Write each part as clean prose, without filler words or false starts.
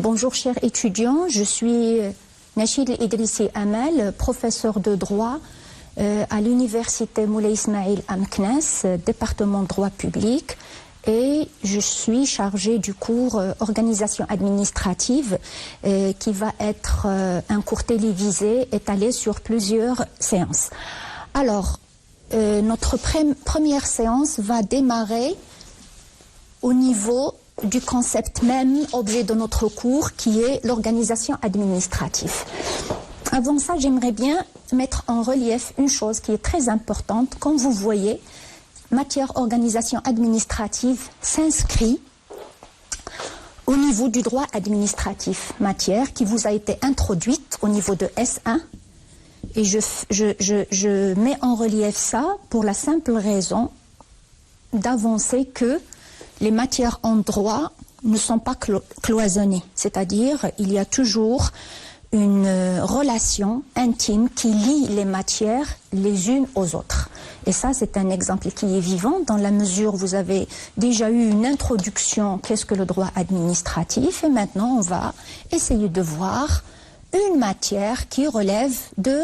Bonjour chers étudiants, je suis Nachid Idrissi Amal, professeur de droit à l'université Moulay Ismail à Meknès, département de droit public, et je suis chargée du cours organisation administrative qui va être un cours télévisé étalé sur plusieurs séances. Alors, notre première séance va démarrer au niveau du concept même, objet de notre cours, qui est l'organisation administrative. Avant ça, j'aimerais bien mettre en relief une chose qui est très importante. Comme vous voyez, matière organisation administrative s'inscrit au niveau du droit administratif, matière qui vous a été introduite au niveau de S1. Et je mets en relief ça pour la simple raison d'avancer que les matières en droit ne sont pas cloisonnées, c'est-à-dire il y a toujours une relation intime qui lie les matières les unes aux autres. Et ça, c'est un exemple qui est vivant dans la mesure où vous avez déjà eu une introduction, qu'est-ce que le droit administratif, et maintenant on va essayer de voir une matière qui relève de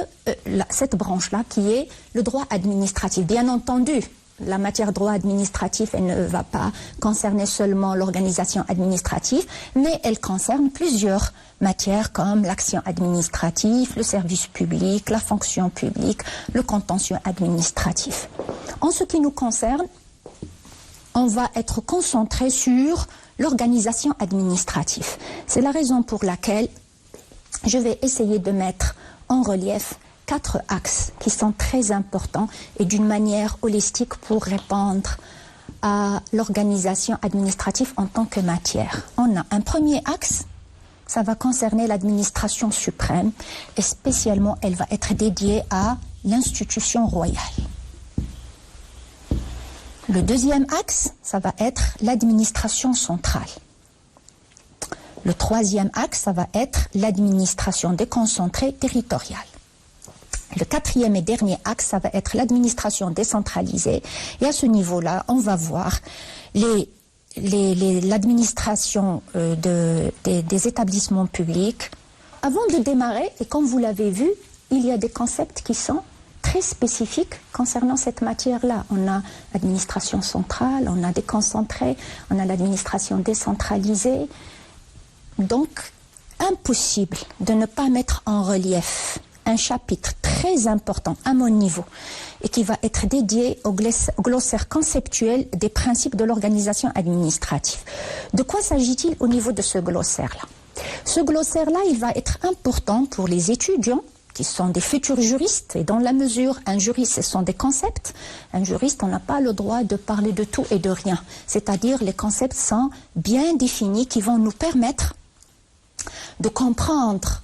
cette branche-là qui est le droit administratif. Bien entendu, la matière droit administratif, elle ne va pas concerner seulement l'organisation administrative, mais elle concerne plusieurs matières comme l'action administrative, le service public, la fonction publique, le contentieux administratif. En ce qui nous concerne, on va être concentré sur l'organisation administrative. C'est la raison pour laquelle je vais essayer de mettre en relief 4 axes qui sont très importants et d'une manière holistique pour répondre à l'organisation administrative en tant que matière. On a un premier axe, ça va concerner l'administration suprême et spécialement elle va être dédiée à l'institution royale. Le deuxième axe, ça va être l'administration centrale. Le troisième axe, ça va être l'administration déconcentrée territoriale. Le quatrième et dernier axe, ça va être l'administration décentralisée. Et à ce niveau-là, on va voir l'administration des établissements publics. Avant de démarrer, et comme vous l'avez vu, il y a des concepts qui sont très spécifiques concernant cette matière-là. On a l'administration centrale, on a déconcentrée, on a l'administration décentralisée. Donc, impossible de ne pas mettre en relief un chapitre très important à mon niveau et qui va être dédié au glossaire conceptuel des principes de l'organisation administrative. De quoi s'agit-il au niveau de ce glossaire-là? Ce glossaire-là, il va être important pour les étudiants qui sont des futurs juristes, et dans la mesure, un juriste, ce sont des concepts. Un juriste, on n'a pas le droit de parler de tout et de rien. C'est-à-dire, les concepts sont bien définis qui vont nous permettre de comprendre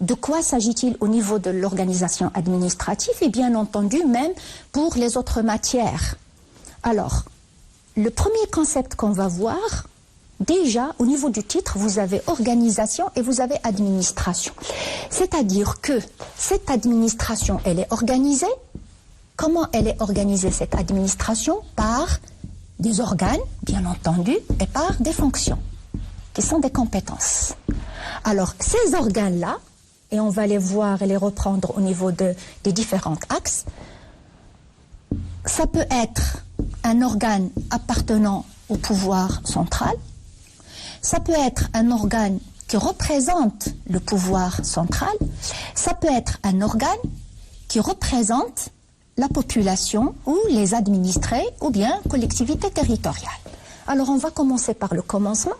de quoi s'agit-il au niveau de l'organisation administrative et bien entendu même pour les autres matières. Alors, le premier concept qu'on va voir, déjà au niveau du titre, vous avez organisation et vous avez administration. C'est-à-dire que cette administration, elle est organisée. Comment elle est organisée cette administration? Par des organes, bien entendu, et par des fonctions, qui sont des compétences. Alors, ces organes-là, et on va les voir et les reprendre au niveau des différents axes, ça peut être un organe appartenant au pouvoir central, ça peut être un organe qui représente le pouvoir central, ça peut être un organe qui représente la population ou les administrés ou bien collectivités territoriales. Alors on va commencer par le commencement.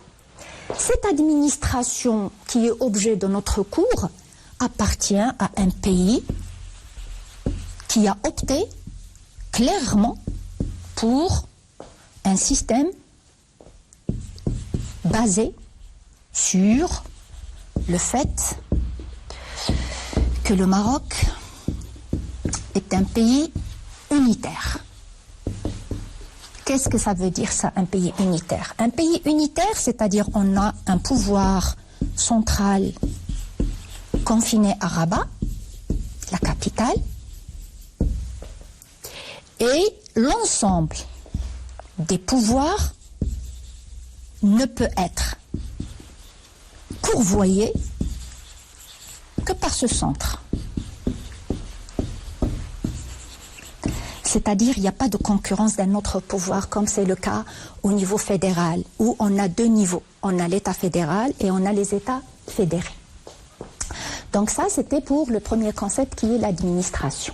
Cette administration qui est objet de notre cours appartient à un pays qui a opté clairement pour un système basé sur le fait que le Maroc est un pays unitaire. Qu'est-ce que ça veut dire ça, un pays unitaire? Un pays unitaire, c'est-à-dire on a un pouvoir central confiné à Rabat, la capitale, et l'ensemble des pouvoirs ne peut être pourvoyé que par ce centre. C'est-à-dire il n'y a pas de concurrence d'un autre pouvoir comme c'est le cas au niveau fédéral, où on a deux niveaux. On a l'État fédéral et on a les États fédérés. Donc ça, c'était pour le premier concept qui est l'administration.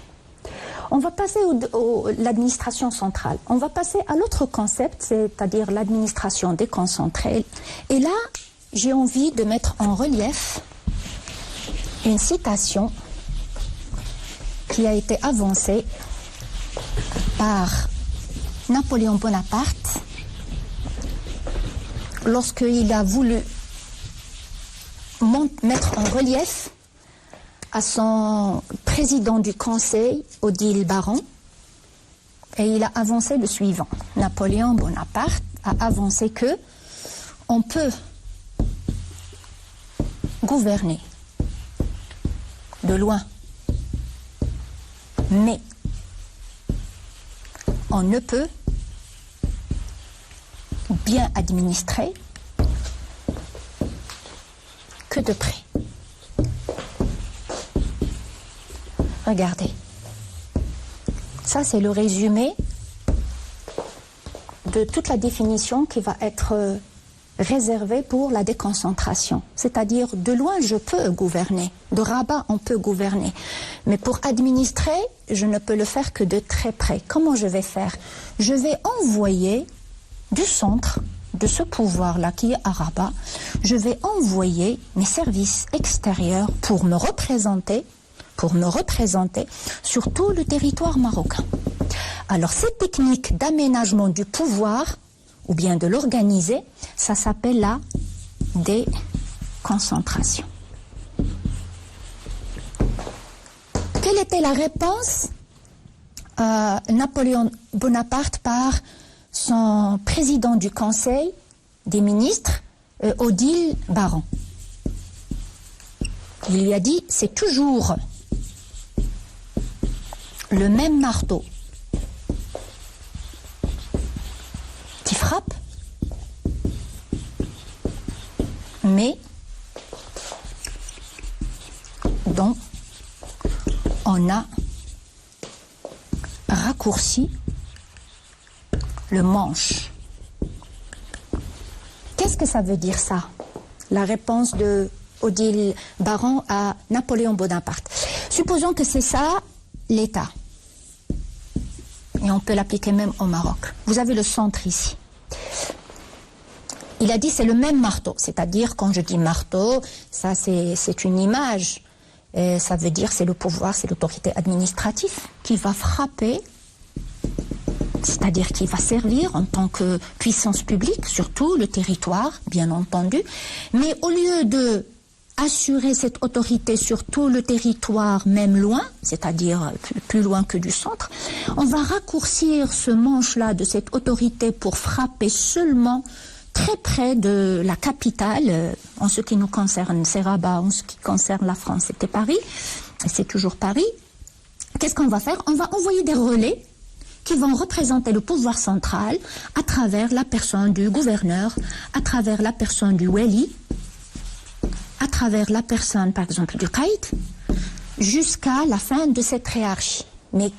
On va passer à l'administration centrale. On va passer à l'autre concept, c'est-à-dire l'administration déconcentrée. Et là, j'ai envie de mettre en relief une citation qui a été avancée par Napoléon Bonaparte lorsqu'il a voulu mettre en relief à son président du Conseil, Odile Baron, et il a avancé le suivant. Napoléon Bonaparte a avancé que on peut gouverner de loin, mais on ne peut bien administrer que de près. Regardez, ça c'est le résumé de toute la définition qui va être réservée pour la déconcentration. C'est-à-dire, de loin je peux gouverner, de Rabat on peut gouverner, mais pour administrer, je ne peux le faire que de très près. Comment je vais faire? Je vais envoyer du centre de ce pouvoir-là qui est à Rabat, je vais envoyer mes services extérieurs pour me représenter sur tout le territoire marocain. Alors cette technique d'aménagement du pouvoir, ou bien de l'organiser, ça s'appelle la déconcentration. Quelle était la réponse Napoléon Bonaparte par son président du Conseil des ministres, Odile Baron? Il lui a dit, c'est toujours le même marteau qui frappe, mais dont on a raccourci le manche. Qu'est-ce que ça veut dire ça? La réponse de Odile Baron à Napoléon Bonaparte. Supposons que c'est ça l'État. Et on peut l'appliquer même au Maroc. Vous avez le centre ici. Il a dit c'est le même marteau. C'est-à-dire, quand je dis marteau, ça c'est une image. Et ça veut dire c'est le pouvoir, c'est l'autorité administrative qui va frapper, c'est-à-dire qui va servir en tant que puissance publique sur tout le territoire, bien entendu. Mais au lieu de assurer cette autorité sur tout le territoire, même loin, c'est-à-dire plus loin que du centre, on va raccourcir ce manche-là de cette autorité pour frapper seulement très près de la capitale. En ce qui nous concerne, c'est Rabat. En ce qui concerne la France, c'était Paris. C'est toujours Paris. Qu'est-ce qu'on va faire? On va envoyer des relais qui vont représenter le pouvoir central à travers la personne du gouverneur, à travers la personne du wali, à travers la personne, par exemple, du caïd, jusqu'à la fin de cette hiérarchie. Mais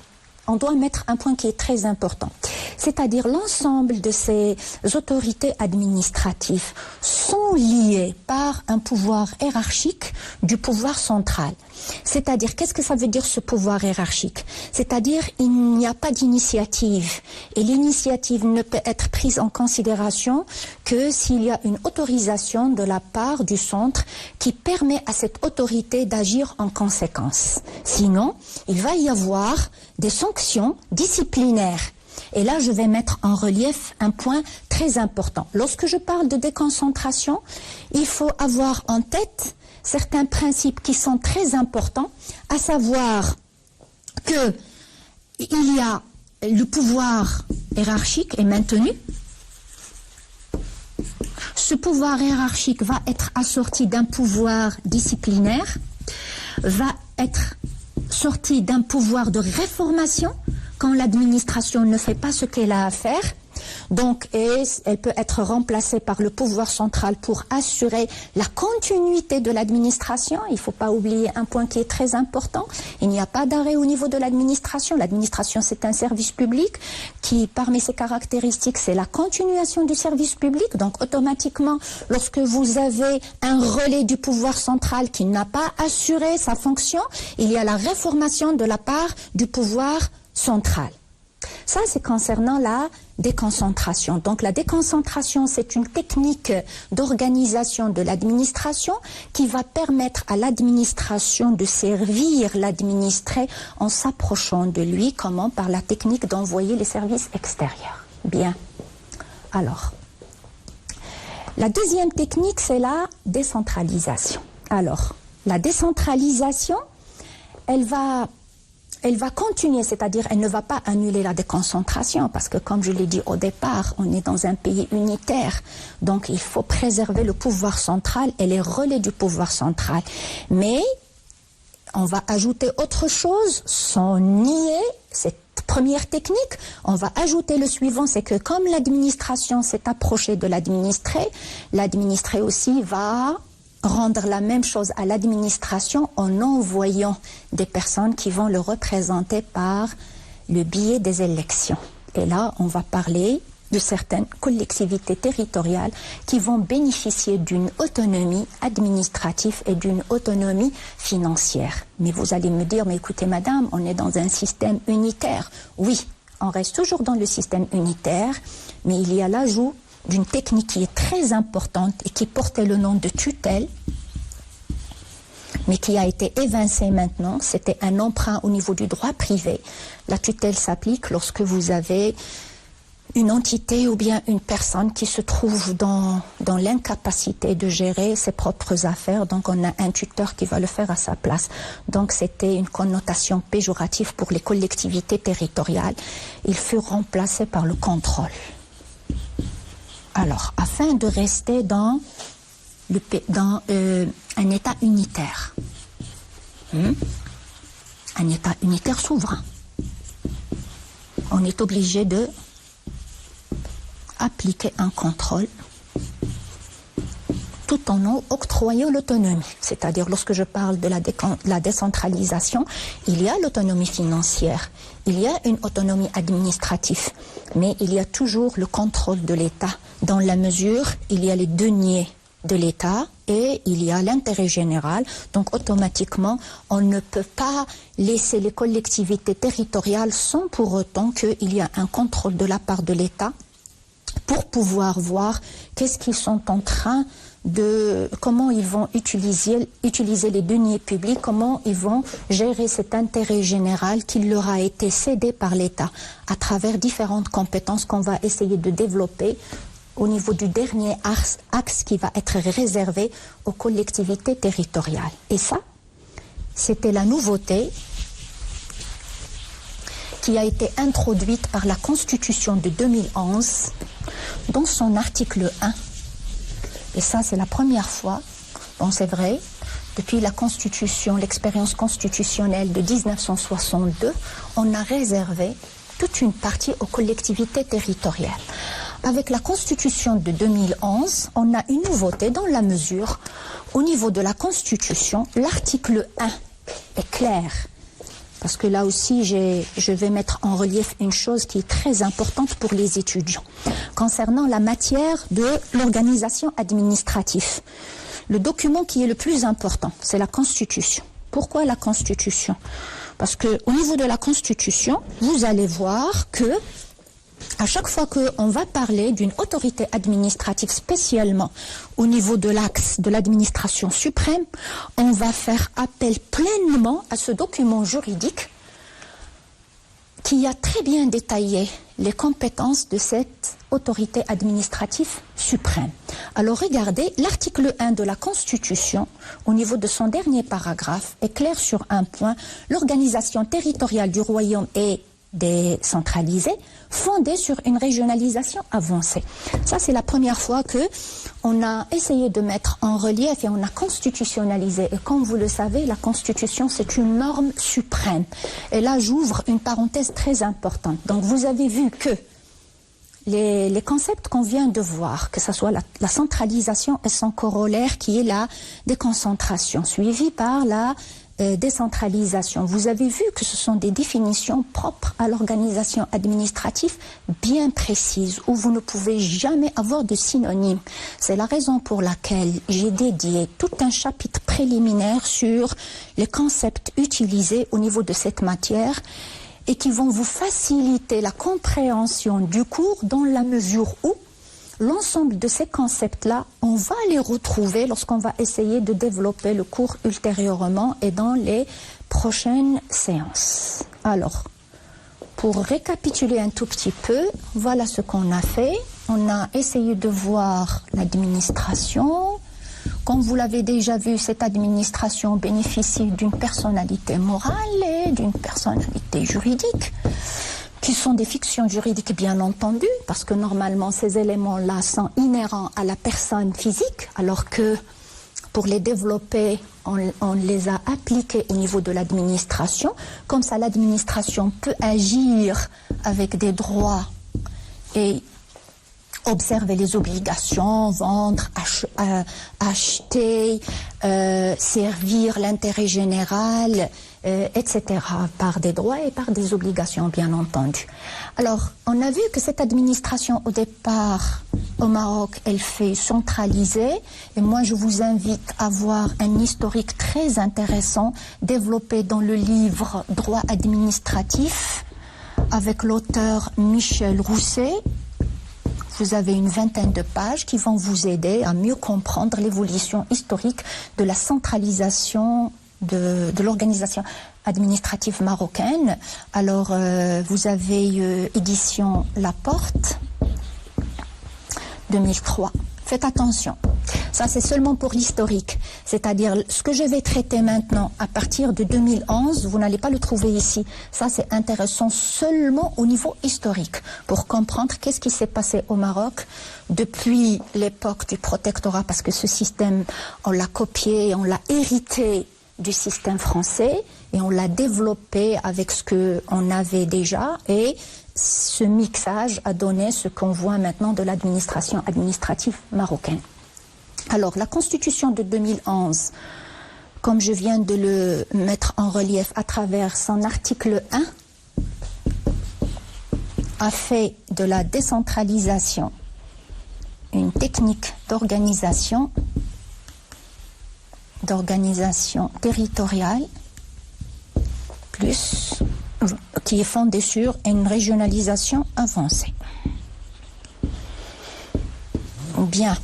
on doit mettre un point qui est très important. C'est-à-dire l'ensemble de ces autorités administratives sont liées par un pouvoir hiérarchique du pouvoir central. C'est-à-dire, qu'est-ce que ça veut dire ce pouvoir hiérarchique? C'est-à-dire, il n'y a pas d'initiative. Et l'initiative ne peut être prise en considération que s'il y a une autorisation de la part du centre qui permet à cette autorité d'agir en conséquence. Sinon, il va y avoir des sanctions disciplinaires. Et là, je vais mettre en relief un point très important. Lorsque je parle de déconcentration, il faut avoir en tête certains principes qui sont très importants, à savoir que il y a le pouvoir hiérarchique est maintenu. Ce pouvoir hiérarchique va être assorti d'un pouvoir disciplinaire, va être sorti d'un pouvoir de réformation quand l'administration ne fait pas ce qu'elle a à faire. Donc, et elle peut être remplacée par le pouvoir central pour assurer la continuité de l'administration. Il ne faut pas oublier un point qui est très important. Il n'y a pas d'arrêt au niveau de l'administration. L'administration, c'est un service public qui, parmi ses caractéristiques, c'est la continuation du service public. Donc, automatiquement, lorsque vous avez un relais du pouvoir central qui n'a pas assuré sa fonction, il y a la réformation de la part du pouvoir central. Ça, c'est concernant la déconcentration. Donc, la déconcentration, c'est une technique d'organisation de l'administration qui va permettre à l'administration de servir l'administré en s'approchant de lui. Comment? Par la technique d'envoyer les services extérieurs. Bien. Alors, la deuxième technique, c'est la décentralisation. Alors, la décentralisation, elle va continuer, c'est-à-dire elle ne va pas annuler la déconcentration parce que, comme je l'ai dit au départ, on est dans un pays unitaire. Donc, il faut préserver le pouvoir central et les relais du pouvoir central. Mais on va ajouter autre chose sans nier cette première technique. On va ajouter le suivant, c'est que comme l'administration s'est approchée de l'administré aussi va rendre la même chose à l'administration en envoyant des personnes qui vont le représenter par le biais des élections. Et là, on va parler de certaines collectivités territoriales qui vont bénéficier d'une autonomie administrative et d'une autonomie financière. Mais vous allez me dire, mais écoutez madame, on est dans un système unitaire. Oui, on reste toujours dans le système unitaire, mais il y a l'ajout d'une technique qui est très importante et qui portait le nom de tutelle, mais qui a été évincée maintenant. C'était un emprunt au niveau du droit privé. La tutelle s'applique lorsque vous avez une entité ou bien une personne qui se trouve dans l'incapacité de gérer ses propres affaires. Donc on a un tuteur qui va le faire à sa place. Donc c'était une connotation péjorative pour les collectivités territoriales. Il fut remplacé par le contrôle. Alors, afin de rester dans un État unitaire, un État unitaire souverain, on est obligé de appliquer un contrôle tout en octroyant l'autonomie. C'est-à-dire, lorsque je parle de la décentralisation, il y a l'autonomie financière, il y a une autonomie administrative, mais il y a toujours le contrôle de l'État. Dans la mesure, il y a les deniers de l'État et il y a l'intérêt général. Donc, automatiquement, on ne peut pas laisser les collectivités territoriales sans pour autant qu'il y a un contrôle de la part de l'État pour pouvoir voir qu'est-ce qu'ils sont en train comment ils vont utiliser les deniers publics, comment ils vont gérer cet intérêt général qui leur a été cédé par l'État à travers différentes compétences qu'on va essayer de développer au niveau du dernier axe qui va être réservé aux collectivités territoriales. Et ça, c'était la nouveauté qui a été introduite par la Constitution de 2011 dans son article 1. Et ça, c'est la première fois, bon c'est vrai, depuis la Constitution, l'expérience constitutionnelle de 1962, on a réservé toute une partie aux collectivités territoriales. Avec la Constitution de 2011, on a une nouveauté dans la mesure, au niveau de la Constitution, l'article 1 est clair. Parce que là aussi, je vais mettre en relief une chose qui est très importante pour les étudiants. Concernant la matière de l'organisation administrative, le document qui est le plus important, c'est la Constitution. Pourquoi la Constitution? Parce qu'au niveau de la Constitution, vous allez voir que à chaque fois qu'on va parler d'une autorité administrative spécialement au niveau de l'axe de l'administration suprême, on va faire appel pleinement à ce document juridique qui a très bien détaillé les compétences de cette autorité administrative suprême. Alors regardez, l'article 1 de la Constitution, au niveau de son dernier paragraphe, est clair sur un point: l'organisation territoriale du royaume est décentralisée, fondée sur une régionalisation avancée. Ça, c'est la première fois que on a essayé de mettre en relief et on a constitutionnalisé. Et comme vous le savez, la Constitution, c'est une norme suprême. Et là, j'ouvre une parenthèse très importante. Donc, vous avez vu que les concepts qu'on vient de voir, que ce soit la centralisation et son corollaire qui est la déconcentration, suivie par la décentralisation. Vous avez vu que ce sont des définitions propres à l'organisation administrative bien précises, où vous ne pouvez jamais avoir de synonyme. C'est la raison pour laquelle j'ai dédié tout un chapitre préliminaire sur les concepts utilisés au niveau de cette matière et qui vont vous faciliter la compréhension du cours dans la mesure où l'ensemble de ces concepts-là, on va les retrouver lorsqu'on va essayer de développer le cours ultérieurement et dans les prochaines séances. Alors, pour récapituler un tout petit peu, voilà ce qu'on a fait. On a essayé de voir l'administration. Comme vous l'avez déjà vu, cette administration bénéficie d'une personnalité morale et d'une personnalité juridique, qui sont des fictions juridiques bien entendu, parce que normalement ces éléments-là sont inhérents à la personne physique, alors que pour les développer, on les a appliqués au niveau de l'administration. Comme ça, l'administration peut agir avec des droits et observer les obligations, vendre, acheter, servir l'intérêt général, etc., par des droits et par des obligations, bien entendu. Alors, on a vu que cette administration, au départ, au Maroc, elle fait centraliser, et moi je vous invite à voir un historique très intéressant développé dans le livre « Droit administratif » avec l'auteur Michel Rousset. Vous avez une vingtaine de pages qui vont vous aider à mieux comprendre l'évolution historique de la centralisation de l'organisation administrative marocaine. Alors, vous avez édition La Porte, 2003. Faites attention. Ça, c'est seulement pour l'historique. C'est-à-dire, ce que je vais traiter maintenant, à partir de 2011, vous n'allez pas le trouver ici. Ça, c'est intéressant seulement au niveau historique, pour comprendre qu'est-ce qui s'est passé au Maroc depuis l'époque du protectorat, parce que ce système, on l'a copié, on l'a hérité du système français, et on l'a développé avec ce qu'on avait déjà, et ce mixage a donné ce qu'on voit maintenant de l'administration administrative marocaine. Alors, la Constitution de 2011, comme je viens de le mettre en relief à travers son article 1, a fait de la décentralisation une technique d'organisation territoriale, qui est fondée sur une régionalisation avancée. Bien.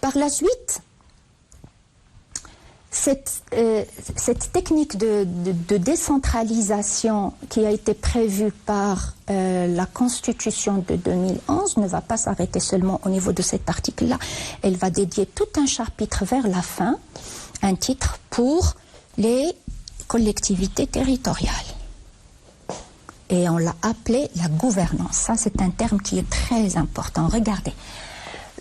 Par la suite, cette technique de décentralisation qui a été prévue par la Constitution de 2011 ne va pas s'arrêter seulement au niveau de cet article-là. Elle va dédier tout un chapitre vers la fin, un titre pour les collectivités territoriales. Et on l'a appelé la gouvernance. Ça, c'est un terme qui est très important. Regardez.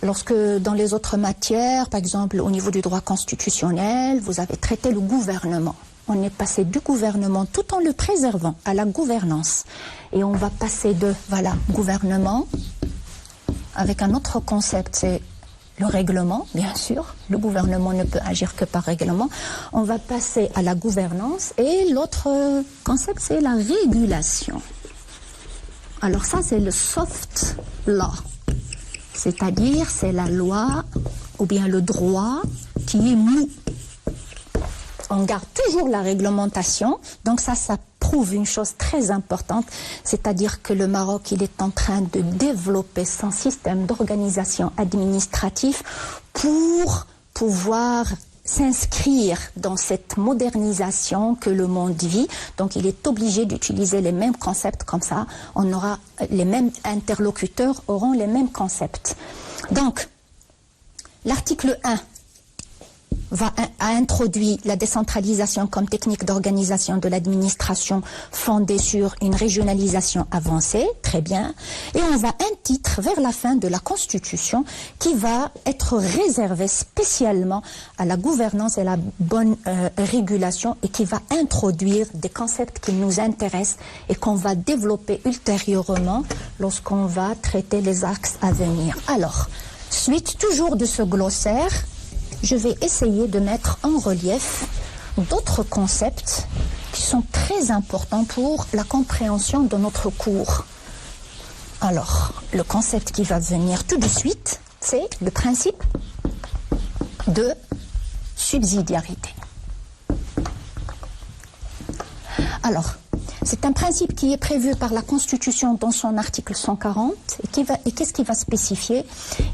Lorsque dans les autres matières, par exemple au niveau du droit constitutionnel, vous avez traité le gouvernement. On est passé du gouvernement tout en le préservant à la gouvernance. Et on va passer de, gouvernement avec un autre concept, c'est le règlement, bien sûr. Le gouvernement ne peut agir que par règlement. On va passer à la gouvernance et l'autre concept, c'est la régulation. Alors ça, c'est le soft law. C'est-à-dire, c'est la loi ou bien le droit qui est mou. On garde toujours la réglementation, donc ça prouve une chose très importante, c'est-à-dire que le Maroc, il est en train de développer son système d'organisation administrative pour pouvoir s'inscrire dans cette modernisation que le monde vit. Donc il est obligé d'utiliser les mêmes concepts, comme ça on aura les mêmes interlocuteurs auront les mêmes concepts. Donc l'article 1 a introduit la décentralisation comme technique d'organisation de l'administration fondée sur une régionalisation avancée, très bien. Et on va un titre vers la fin de la Constitution qui va être réservé spécialement à la gouvernance et la bonne régulation et qui va introduire des concepts qui nous intéressent et qu'on va développer ultérieurement lorsqu'on va traiter les axes à venir. Alors, suite toujours de ce glossaire, je vais essayer de mettre en relief d'autres concepts qui sont très importants pour la compréhension de notre cours. Alors, le concept qui va venir tout de suite, c'est le principe de subsidiarité. Alors, c'est un principe qui est prévu par la Constitution dans son article 140 et qu'est-ce qu'il va spécifier?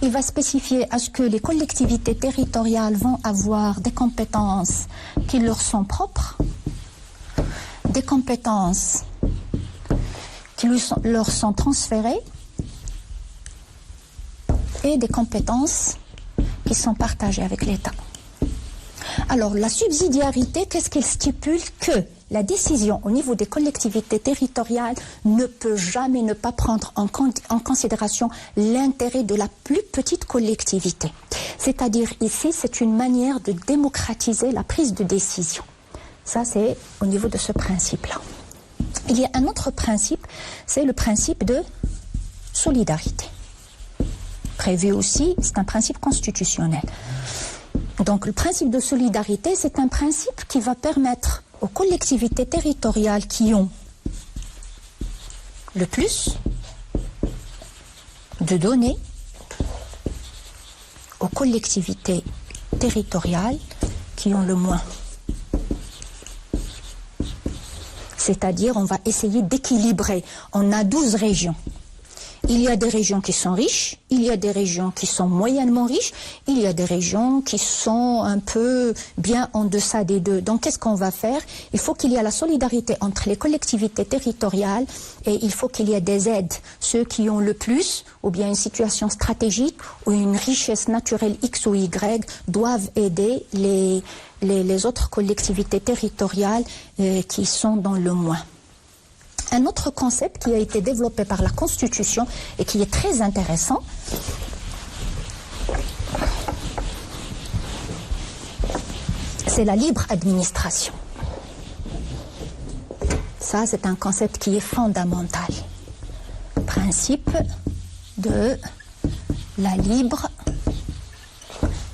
Il va spécifier à ce que les collectivités territoriales vont avoir des compétences qui leur sont propres, des compétences qui leur sont transférées et des compétences qui sont partagées avec l'État. Alors, la subsidiarité, qu'est-ce qu'elle stipule? Que la décision au niveau des collectivités territoriales ne peut jamais ne pas prendre en considération l'intérêt de la plus petite collectivité. C'est-à-dire ici, c'est une manière de démocratiser la prise de décision. Ça, c'est au niveau de ce principe-là. Il y a un autre principe, c'est le principe de solidarité. Prévu aussi, c'est un principe constitutionnel. Donc le principe de solidarité, c'est un principe qui va permettre aux collectivités territoriales qui ont le plus de donner aux collectivités territoriales qui ont le moins. C'est-à-dire, on va essayer d'équilibrer. On a 12 régions. Il y a des régions qui sont riches, il y a des régions qui sont moyennement riches, il y a des régions qui sont un peu bien en deçà des deux. Donc, qu'est-ce qu'on va faire? Il faut qu'il y ait la solidarité entre les collectivités territoriales et il faut qu'il y ait des aides. Ceux qui ont le plus, ou bien une situation stratégique, ou une richesse naturelle X ou Y, doivent aider les autres collectivités territoriales qui sont dans le moins. Un autre concept qui a été développé par la Constitution et qui est très intéressant, c'est la libre administration. Ça, c'est un concept qui est fondamental. Principe de la libre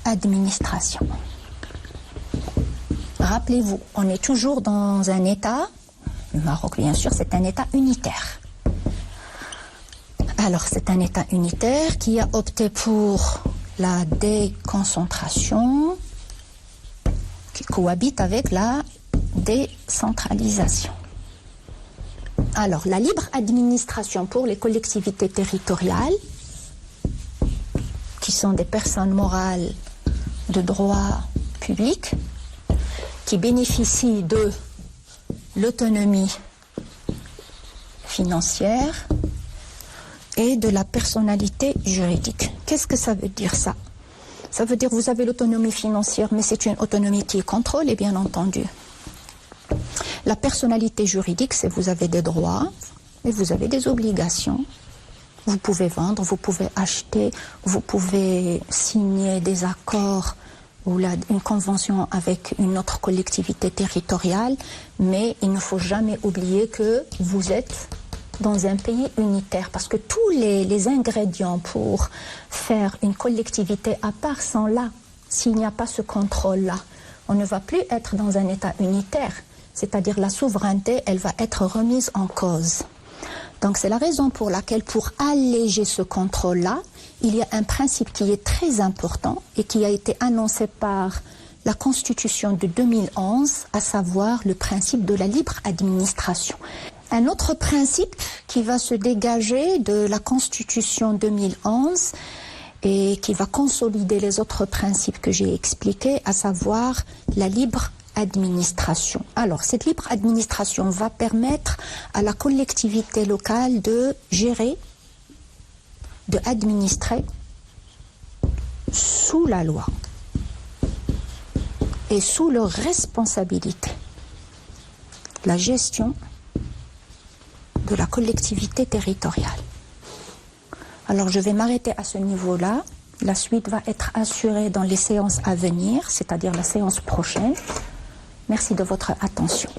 administration. Rappelez-vous, on est toujours dans un État. Le Maroc, bien sûr, c'est un État unitaire. Alors, c'est un État unitaire qui a opté pour la déconcentration, qui cohabite avec la décentralisation. Alors, la libre administration pour les collectivités territoriales, qui sont des personnes morales de droit public, qui bénéficient de l'autonomie financière et de la personnalité juridique. Qu'est-ce que ça veut dire ça? Ça veut dire que vous avez l'autonomie financière, mais c'est une autonomie qui est contrôlée, bien entendu. La personnalité juridique, c'est que vous avez des droits et vous avez des obligations. Vous pouvez vendre, vous pouvez acheter, vous pouvez signer des accords ou une convention avec une autre collectivité territoriale, mais il ne faut jamais oublier que vous êtes dans un pays unitaire, parce que tous les ingrédients pour faire une collectivité à part sont là. S'il n'y a pas ce contrôle-là, on ne va plus être dans un État unitaire, c'est-à-dire la souveraineté, elle va être remise en cause. Donc c'est la raison pour laquelle, pour alléger ce contrôle-là, il y a un principe qui est très important et qui a été annoncé par la Constitution de 2011, à savoir le principe de la libre administration. Un autre principe qui va se dégager de la Constitution 2011 et qui va consolider les autres principes que j'ai expliqués, à savoir la libre administration. Alors, cette libre administration va permettre à la collectivité locale de gérer, de administrer sous la loi. est sous leur responsabilité la gestion de la collectivité territoriale. Alors je vais m'arrêter à ce niveau-là. La suite va être assurée dans les séances à venir, c'est-à-dire la séance prochaine. Merci de votre attention.